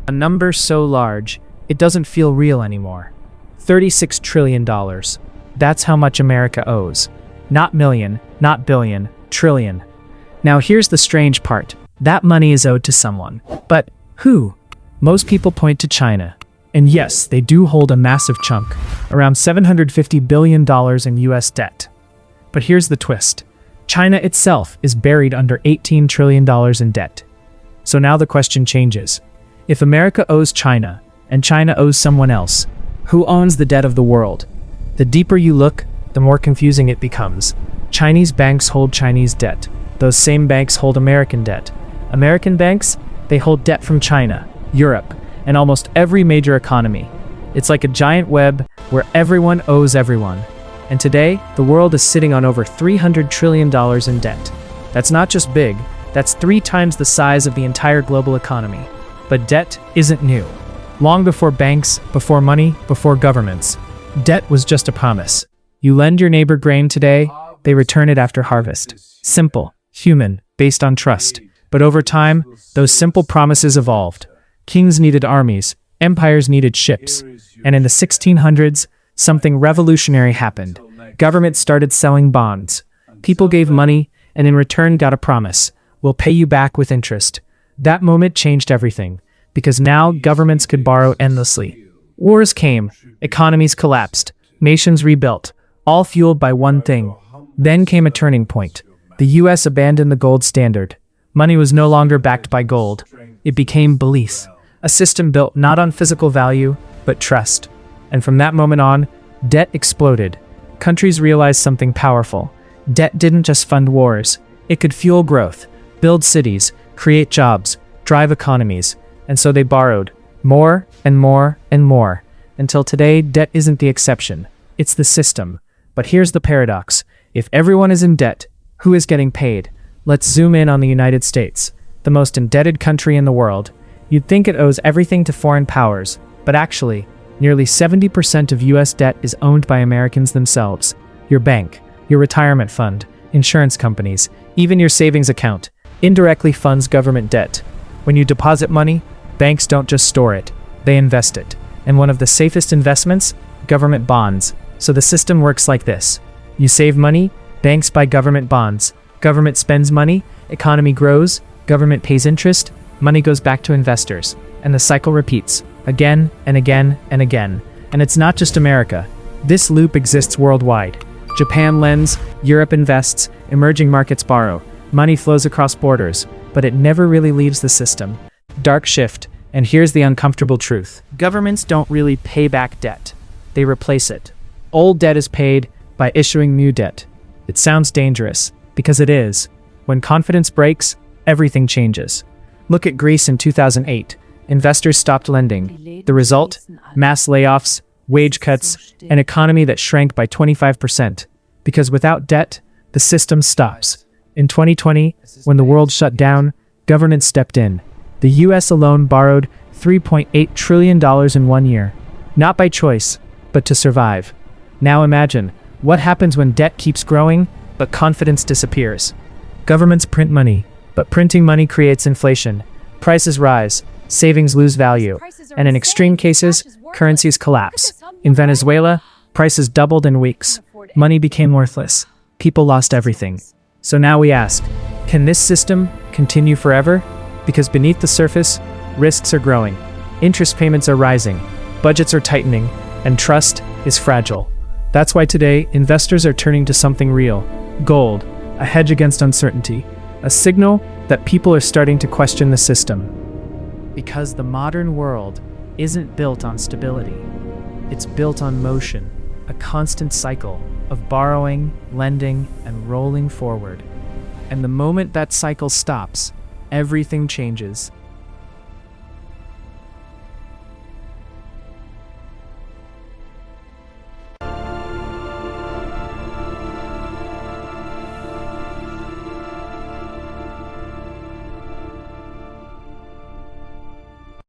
A number so large, it doesn't feel real anymore. $36 trillion. That's how much America owes. Not million, not billion, trillion. Now here's the strange part. That money is owed to someone. But who? Most people point to China. And yes, they do hold a massive chunk, around $750 billion in US debt. But here's the twist. China itself is buried under $18 trillion in debt. So now the question changes. If America owes China, and China owes someone else, who owns the debt of the world? The deeper you look, the more confusing it becomes. Chinese banks hold Chinese debt. Those same banks hold American debt. American banks, they hold debt from China, Europe, and almost every major economy. It's like a giant web where everyone owes everyone. And today, the world is sitting on over $300 trillion in debt. That's not just big, that's 3 times the size of the entire global economy. But debt isn't new. Long before banks, before money, before governments, debt was just a promise. You lend your neighbor grain today, they return it after harvest. Simple, human, based on trust. But over time, those simple promises evolved. Kings needed armies, empires needed ships. And in the 1600s, something revolutionary happened. Governments started selling bonds. People gave money, and in return got a promise. We'll pay you back with interest. That moment changed everything, because now governments could borrow endlessly. Wars came, economies collapsed, nations rebuilt, all fueled by one thing. Then came a turning point. The US abandoned the gold standard. Money was no longer backed by gold. It became belief, a system built not on physical value, but trust. And from that moment on, debt exploded. Countries realized something powerful. Debt didn't just fund wars. It could fuel growth, build cities, create jobs, drive economies. And so they borrowed more and more and more. Until today, debt isn't the exception. It's the system. But here's the paradox. If everyone is in debt, who is getting paid? Let's zoom in on the United States, the most indebted country in the world. You'd think it owes everything to foreign powers, but actually, nearly 70% of US debt is owned by Americans themselves. Your bank, your retirement fund, insurance companies, even your savings account indirectly funds government debt. When you deposit money, banks don't just store it, they invest it. And one of the safest investments? Government bonds. So the system works like this. You save money, banks buy government bonds. Government spends money, economy grows, government pays interest, money goes back to investors. And the cycle repeats, again and again and again. And it's not just America. This loop exists worldwide. Japan lends, Europe invests, emerging markets borrow. Money flows across borders, but it never really leaves the system. Dark shift, and here's the uncomfortable truth. Governments don't really pay back debt. They replace it. Old debt is paid by issuing new debt. It sounds dangerous, because it is. When confidence breaks, everything changes. Look at Greece in 2008. Investors stopped lending. The result? Mass layoffs, wage cuts, an economy that shrank by 25%. Because without debt, the system stops. In 2020, when the world shut down, governments stepped in. The US alone borrowed $3.8 trillion in 1 year. Not by choice, but to survive. Now imagine, what happens when debt keeps growing, but confidence disappears? Governments print money, but printing money creates inflation. Prices rise, savings lose value, and in extreme cases, currencies collapse. In Venezuela, prices doubled in weeks. Money became worthless. People lost everything. So now we ask, can this system continue forever? Because beneath the surface, risks are growing, interest payments are rising, budgets are tightening, and trust is fragile. That's why today, investors are turning to something real. Gold, a hedge against uncertainty, a signal that people are starting to question the system. Because the modern world isn't built on stability. It's built on motion, a constant cycle of borrowing, lending, and rolling forward. And the moment that cycle stops, everything changes.